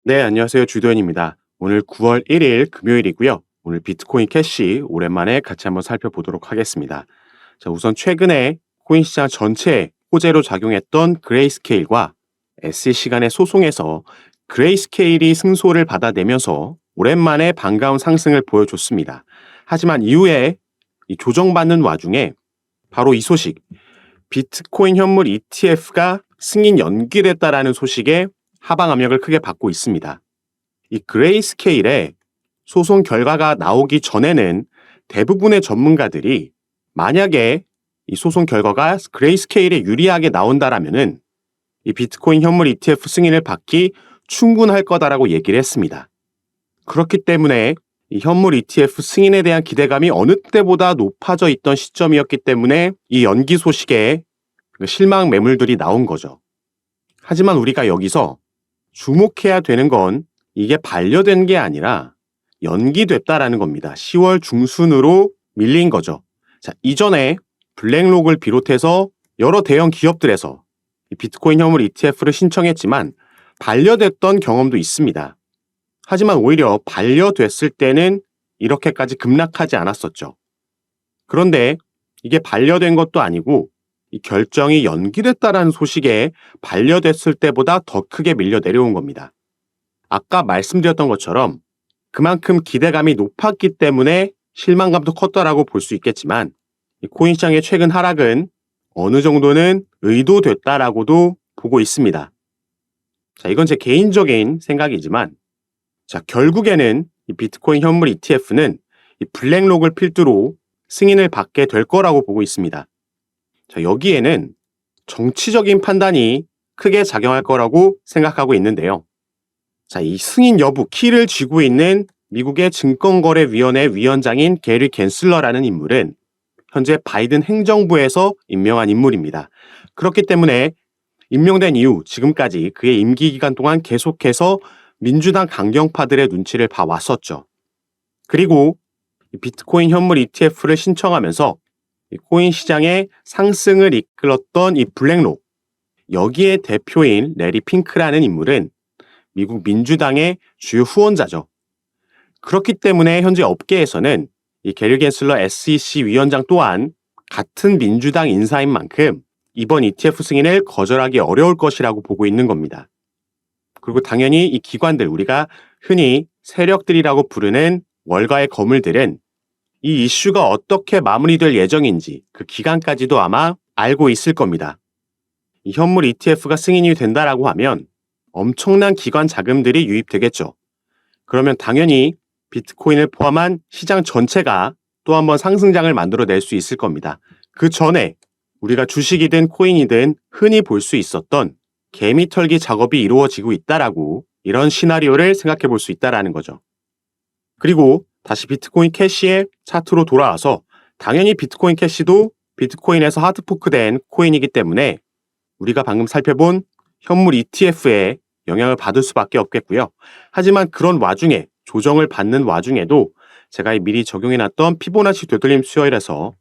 네, 안녕하세요. 주도현입니다. 오늘 9월 1일 금요일이고요. 오늘 비트코인 캐시 오랜만에 같이 한번 살펴보도록 하겠습니다. 자, 우선 최근에 코인 시장 전체에 호재로 작용했던 그레이스케일과 SEC 간의 소송에서 그레이스케일이 승소를 받아내면서 오랜만에 반가운 상승을 보여줬습니다. 하지만 이후에 이 조정받는 와중에 바로 이 소식, 비트코인 현물 ETF가 승인 연기됐다라는 소식에 하방 압력을 크게 받고 있습니다. 이 그레이스케일의 소송 결과가 나오기 전에는 대부분의 전문가들이 만약에 이 소송 결과가 그레이스케일에 유리하게 나온다라면은 이 비트코인 현물 ETF 승인을 받기 충분할 거다라고 얘기를 했습니다. 그렇기 때문에 이 현물 ETF 승인에 대한 기대감이 어느 때보다 높아져 있던 시점이었기 때문에 이 연기 소식에 실망 매물들이 나온 거죠. 하지만 우리가 여기서 주목해야 되는 건 이게 반려된 게 아니라 연기됐다라는 겁니다. 10월 중순으로 밀린 거죠. 자, 이전에 블랙록을 비롯해서 여러 대형 기업들에서 이 비트코인 현물 ETF를 신청했지만 반려됐던 경험도 있습니다. 하지만 오히려 반려됐을 때는 이렇게까지 급락하지 않았었죠. 그런데 이게 반려된 것도 아니고 이 결정이 연기됐다라는 소식에 반려됐을 때보다 더 크게 밀려 내려온 겁니다. 아까 말씀드렸던 것처럼 그만큼 기대감이 높았기 때문에 실망감도 컸다라고 볼 수 있겠지만 이 코인 시장의 최근 하락은 어느 정도는 의도됐다라고도 보고 있습니다. 자, 이건 제 개인적인 생각이지만 자, 결국에는 이 비트코인 현물 ETF는 이 블랙록을 필두로 승인을 받게 될 거라고 보고 있습니다. 자, 여기에는 정치적인 판단이 크게 작용할 거라고 생각하고 있는데요. 자, 이 승인 여부 키를 쥐고 있는 미국의 증권거래위원회 위원장인 게리 갠슬러라는 인물은 현재 바이든 행정부에서 임명한 인물입니다. 그렇기 때문에 임명된 이후 지금까지 그의 임기 기간 동안 계속해서 민주당 강경파들의 눈치를 봐왔었죠. 그리고 비트코인 현물 ETF를 신청하면서 코인 시장의 상승을 이끌었던 이 블랙록, 여기에 대표인 레리 핑크라는 인물은 미국 민주당의 주요 후원자죠. 그렇기 때문에 현재 업계에서는 이 게리 갠슬러 SEC 위원장 또한 같은 민주당 인사인 만큼 이번 ETF 승인을 거절하기 어려울 것이라고 보고 있는 겁니다. 그리고 당연히 이 기관들, 우리가 흔히 세력들이라고 부르는 월가의 거물들은 이 이슈가 어떻게 마무리될 예정인지 그 기간까지도 아마 알고 있을 겁니다. 이 현물 ETF가 승인이 된다라고 하면 엄청난 기관 자금들이 유입되겠죠. 그러면 당연히 비트코인을 포함한 시장 전체가 또 한번 상승장을 만들어낼 수 있을 겁니다. 그 전에 우리가 주식이든 코인이든 흔히 볼 수 있었던 개미 털기 작업이 이루어지고 있다라고 이런 시나리오를 생각해 볼 수 있다라는 거죠. 그리고 다시 비트코인 캐시의 차트로 돌아와서 당연히 비트코인 캐시도 비트코인에서 하드포크된 코인이기 때문에 우리가 방금 살펴본 현물 ETF에 영향을 받을 수밖에 없겠고요. 하지만 그런 와중에 조정을 받는 와중에도 제가 미리 적용해놨던 피보나치 되돌림 수열에서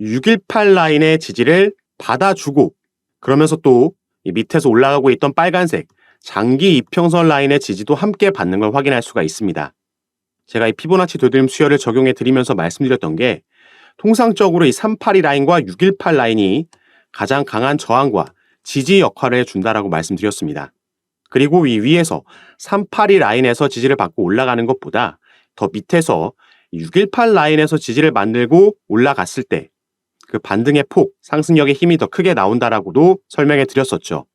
618 라인의 지지를 받아주고 그러면서 또 이 밑에서 올라가고 있던 빨간색 장기 이평선 라인의 지지도 함께 받는 걸 확인할 수가 있습니다. 제가 이 피보나치 되돌림 수열을 적용해 드리면서 말씀드렸던 게 통상적으로 이 382 라인과 618 라인이 가장 강한 저항과 지지 역할을 해준다라고 말씀드렸습니다. 그리고 이 위에서 382 라인에서 지지를 받고 올라가는 것보다 더 밑에서 618 라인에서 지지를 만들고 올라갔을 때 그 반등의 폭, 상승력의 힘이 더 크게 나온다라고도 설명해 드렸었죠.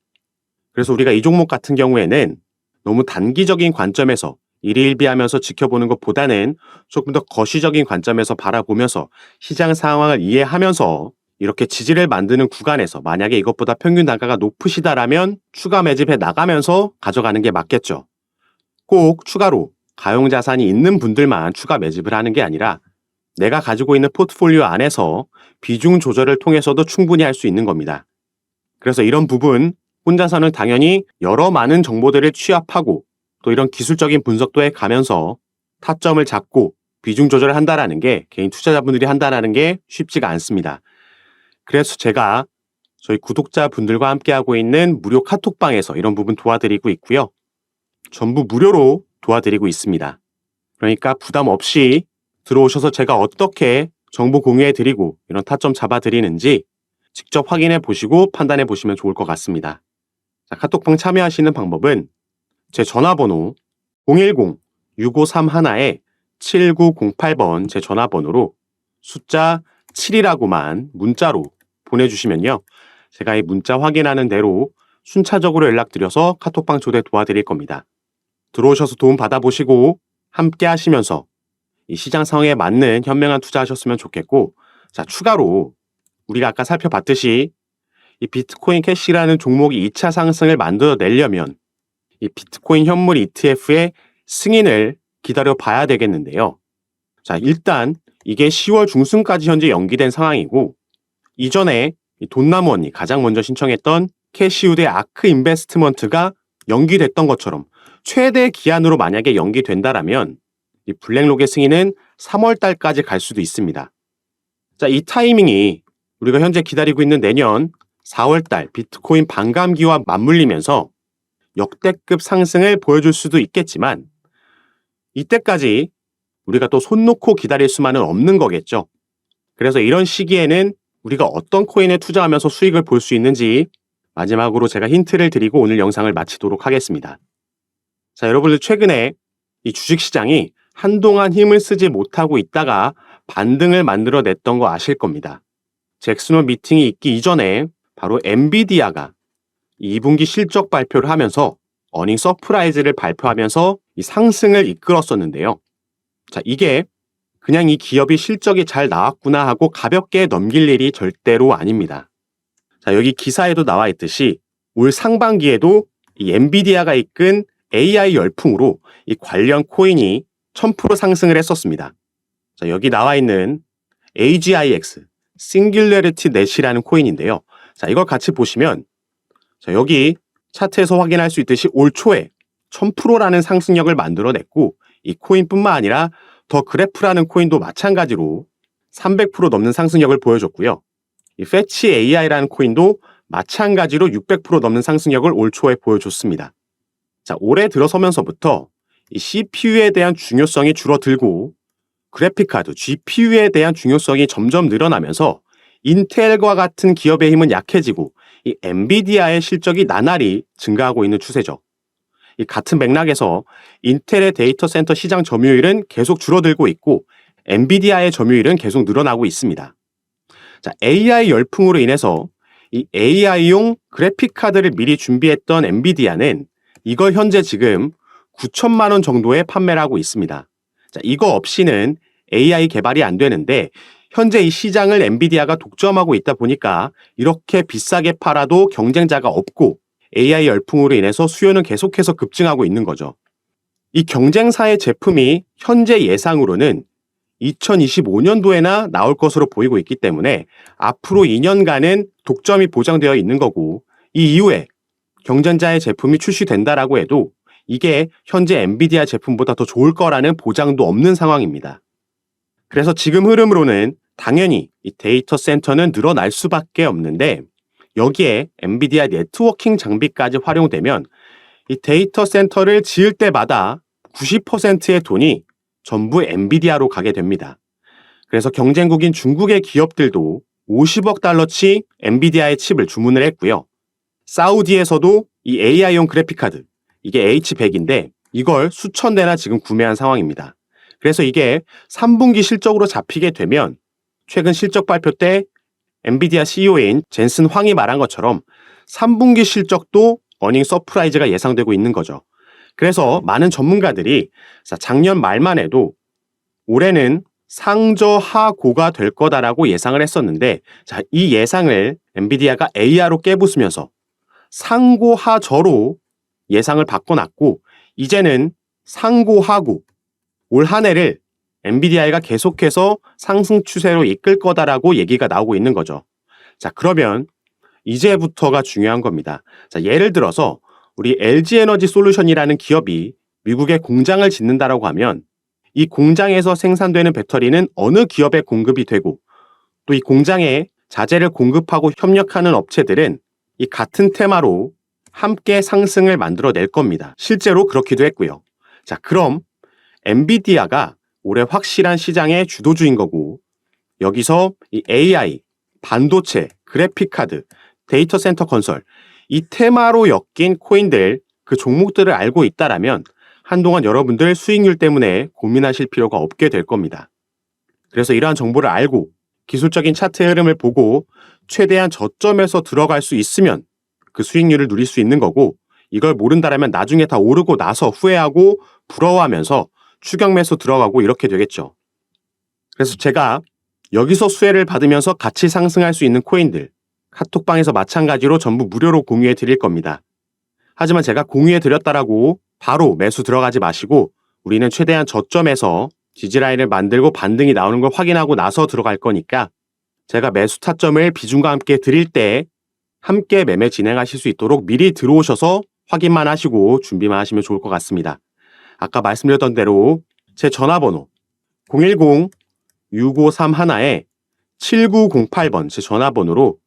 그래서 우리가 이 종목 같은 경우에는 너무 단기적인 관점에서 일희일비하면서 지켜보는 것보다는 조금 더 거시적인 관점에서 바라보면서 시장 상황을 이해하면서 이렇게 지지를 만드는 구간에서 만약에 이것보다 평균 단가가 높으시다라면 추가 매집해 나가면서 가져가는 게 맞겠죠. 꼭 추가로 가용자산이 있는 분들만 추가 매집을 하는 게 아니라 내가 가지고 있는 포트폴리오 안에서 비중 조절을 통해서도 충분히 할 수 있는 겁니다. 그래서 이런 부분 혼자서는 당연히 여러 많은 정보들을 취합하고 또 이런 기술적인 분석도 해가면서 타점을 잡고 비중 조절을 한다라는 게 개인 투자자분들이 한다라는 게 쉽지가 않습니다. 그래서 제가 저희 구독자분들과 함께하고 있는 무료 카톡방에서 이런 부분 도와드리고 있고요. 전부 무료로 도와드리고 있습니다. 그러니까 부담 없이 들어오셔서 제가 어떻게 정보 공유해드리고 이런 타점 잡아드리는지 직접 확인해 보시고 판단해 보시면 좋을 것 같습니다. 자, 카톡방 참여하시는 방법은 제 전화번호 010-6531-7908번 제 전화번호로 숫자 7이라고만 문자로 보내주시면요. 제가 이 문자 확인하는 대로 순차적으로 연락드려서 카톡방 초대 도와드릴 겁니다. 들어오셔서 도움 받아보시고 함께 하시면서 이 시장 상황에 맞는 현명한 투자하셨으면 좋겠고, 자, 추가로 우리가 아까 살펴봤듯이 이 비트코인 캐시라는 종목이 2차 상승을 만들어내려면 이 비트코인 현물 ETF의 승인을 기다려 봐야 되겠는데요. 자, 일단 이게 10월 중순까지 현재 연기된 상황이고, 이전에 돈나무 언니 가장 먼저 신청했던 캐시우 대 아크 인베스트먼트가 연기됐던 것처럼 최대 기한으로 만약에 연기된다라면 이 블랙록의 승인은 3월 달까지 갈 수도 있습니다. 자, 이 타이밍이 우리가 현재 기다리고 있는 내년 4월 달 비트코인 반감기와 맞물리면서 역대급 상승을 보여줄 수도 있겠지만 이때까지 우리가 또 손 놓고 기다릴 수만은 없는 거겠죠. 그래서 이런 시기에는 우리가 어떤 코인에 투자하면서 수익을 볼 수 있는지 마지막으로 제가 힌트를 드리고 오늘 영상을 마치도록 하겠습니다. 자, 여러분들 최근에 이 주식시장이 한동안 힘을 쓰지 못하고 있다가 반등을 만들어냈던 거 아실 겁니다. 잭슨홀 미팅이 있기 이전에 바로 엔비디아가 2분기 실적 발표를 하면서 어닝 서프라이즈를 발표하면서 이 상승을 이끌었었는데요. 자, 이게 그냥 이 기업이 실적이 잘 나왔구나 하고 가볍게 넘길 일이 절대로 아닙니다. 자, 여기 기사에도 나와 있듯이 올 상반기에도 이 엔비디아가 이끈 AI 열풍으로 이 관련 코인이 1000% 상승을 했었습니다. 자, 여기 나와 있는 AGIX, Singularity Net이라는 코인인데요. 자, 이걸 같이 보시면 자, 여기 차트에서 확인할 수 있듯이 올 초에 1000%라는 상승력을 만들어냈고 이 코인뿐만 아니라 더 그래프라는 코인도 마찬가지로 300% 넘는 상승력을 보여줬고요. 이 패치 AI라는 코인도 마찬가지로 600% 넘는 상승력을 올 초에 보여줬습니다. 자, 올해 들어서면서부터 이 CPU에 대한 중요성이 줄어들고 그래픽카드, GPU에 대한 중요성이 점점 늘어나면서 인텔과 같은 기업의 힘은 약해지고 이 엔비디아의 실적이 나날이 증가하고 있는 추세죠. 이 같은 맥락에서 인텔의 데이터 센터 시장 점유율은 계속 줄어들고 있고 엔비디아의 점유율은 계속 늘어나고 있습니다. 자, AI 열풍으로 인해서 이 AI용 그래픽카드를 미리 준비했던 엔비디아는 이걸 현재 지금 9천만 원 정도에 판매를 하고 있습니다. 자, 이거 없이는 AI 개발이 안 되는데 현재 이 시장을 엔비디아가 독점하고 있다 보니까 이렇게 비싸게 팔아도 경쟁자가 없고 AI 열풍으로 인해서 수요는 계속해서 급증하고 있는 거죠. 이 경쟁사의 제품이 현재 예상으로는 2025년도에나 나올 것으로 보이고 있기 때문에 앞으로 2년간은 독점이 보장되어 있는 거고 이 이후에 경쟁자의 제품이 출시된다라고 해도 이게 현재 엔비디아 제품보다 더 좋을 거라는 보장도 없는 상황입니다. 그래서 지금 흐름으로는 당연히 이 데이터 센터는 늘어날 수밖에 없는데 여기에 엔비디아 네트워킹 장비까지 활용되면 이 데이터 센터를 지을 때마다 90%의 돈이 전부 엔비디아로 가게 됩니다. 그래서 경쟁국인 중국의 기업들도 50억 달러치 엔비디아의 칩을 주문을 했고요. 사우디에서도 이 AI용 그래픽카드, 이게 H100인데 이걸 수천 대나 지금 구매한 상황입니다. 그래서 이게 3분기 실적으로 잡히게 되면 최근 실적 발표 때 엔비디아 CEO인 젠슨 황이 말한 것처럼 3분기 실적도 어닝 서프라이즈가 예상되고 있는 거죠. 그래서 많은 전문가들이 작년 말만 해도 올해는 상저하고가 될 거다라고 예상을 했었는데 이 예상을 엔비디아가 AR로 깨부수면서 상고하저로 예상을 바꿔놨고 이제는 상고하고 올 한 해를 엔비디아가 계속해서 상승 추세로 이끌 거다라고 얘기가 나오고 있는 거죠. 자, 그러면 이제부터가 중요한 겁니다. 자, 예를 들어서 우리 LG에너지 솔루션이라는 기업이 미국에 공장을 짓는다라고 하면 이 공장에서 생산되는 배터리는 어느 기업에 공급이 되고 또 이 공장에 자재를 공급하고 협력하는 업체들은 이 같은 테마로 함께 상승을 만들어낼 겁니다. 실제로 그렇기도 했고요. 자, 그럼 엔비디아가 올해 확실한 시장의 주도주인 거고 여기서 이 AI, 반도체, 그래픽카드, 데이터 센터 건설 이 테마로 엮인 코인들 그 종목들을 알고 있다라면 한동안 여러분들 수익률 때문에 고민하실 필요가 없게 될 겁니다. 그래서 이러한 정보를 알고 기술적인 차트의 흐름을 보고 최대한 저점에서 들어갈 수 있으면 그 수익률을 누릴 수 있는 거고 이걸 모른다라면 나중에 다 오르고 나서 후회하고 부러워하면서 추격 매수 들어가고 이렇게 되겠죠. 그래서 제가 여기서 수혜를 받으면서 같이 상승할 수 있는 코인들 카톡방에서 마찬가지로 전부 무료로 공유해 드릴 겁니다. 하지만 제가 공유해 드렸다라고 바로 매수 들어가지 마시고 우리는 최대한 저점에서 지지라인을 만들고 반등이 나오는 걸 확인하고 나서 들어갈 거니까 제가 매수 타점을 비중과 함께 드릴 때 함께 매매 진행하실 수 있도록 미리 들어오셔서 확인만 하시고 준비만 하시면 좋을 것 같습니다. 아까 말씀드렸던 대로 제 전화번호 010-6531-7908번 제 전화번호로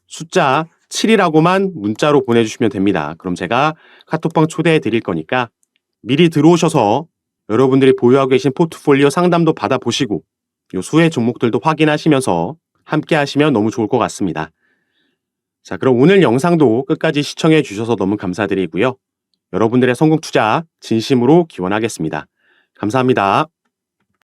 숫자 7이라고만 문자로 보내주시면 됩니다. 그럼 제가 카톡방 초대해 드릴 거니까 미리 들어오셔서 여러분들이 보유하고 계신 포트폴리오 상담도 받아보시고 요 수혜 종목들도 확인하시면서 함께 하시면 너무 좋을 것 같습니다. 자, 그럼 오늘 영상도 끝까지 시청해 주셔서 너무 감사드리고요. 여러분들의 성공 투자 진심으로 기원하겠습니다. 감사합니다.